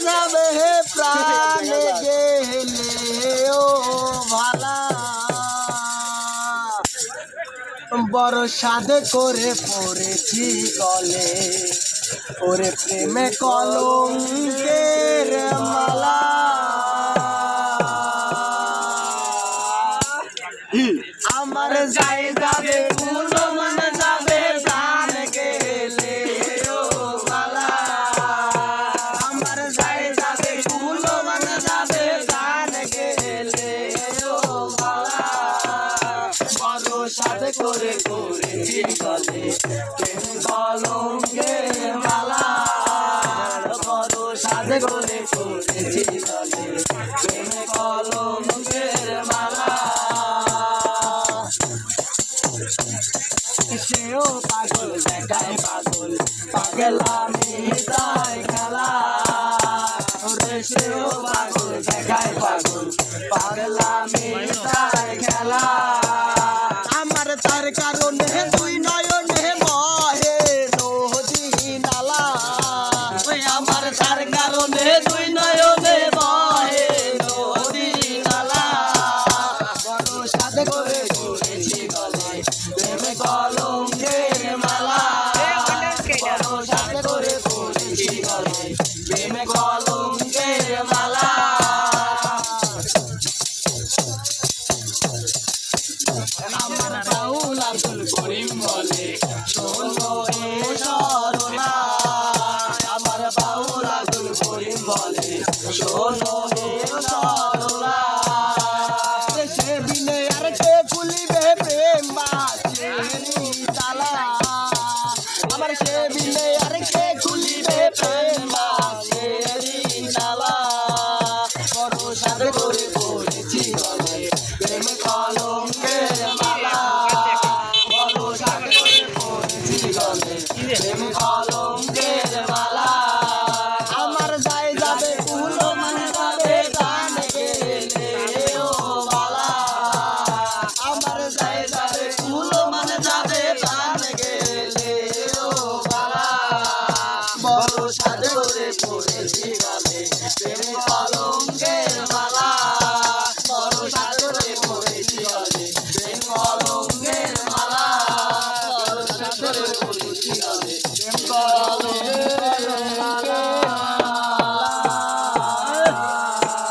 যাবে হে প্রাণে গেলে ও ভালা বড় সাধে করে পড়েছি গলে ওরে প্রেমে কলঙ্কের মালা আমার যাই যাবে ফুল মন যাবে প্রাণ গেলে ও ভালা আমার যাই যাবে ফুল মন যাবে প্রাণ গেলে ও ভালা বড় সাথে করে করেছি গলে প্রেম কলঙ্কের মালা বড় সাথে করে করেছি গলে প্রেম কলঙ্কের মালা সেও পাগল দেখায় পাগল পাগলামি তাই খেলা ওরে সেও পাগল দেখায় পাগল পাগলামি তাই খেলা আমার তার কারণে দুই নয়নে বহে নদী নালা ওই আমার তার কারণে দুই নয়নে বহে নদী নালা বড় সাথে করে করেছি গলে প্রেমে কলঙ্কের মালা বড় সাথে করে করেছি গলে প্রেমে কলঙ্কের মালা আমার বাউল আব্দুল করিম বলে শোনো হে সরলা আমার বাউল আব্দুল করিম বলে শোনো হে সরলা সে বিনে আর কে খুলিবে প্রেম বাঁচেরি তালা আমার সে বিনে আর কে খুলিবে প্রেম বাঁচেরি তালা বড় সাথে করে পড়েছি গলে প্রেম কলঙ্কের মালা বড় সাথে করে পড়েছি গলে প্রেম কলঙ্কের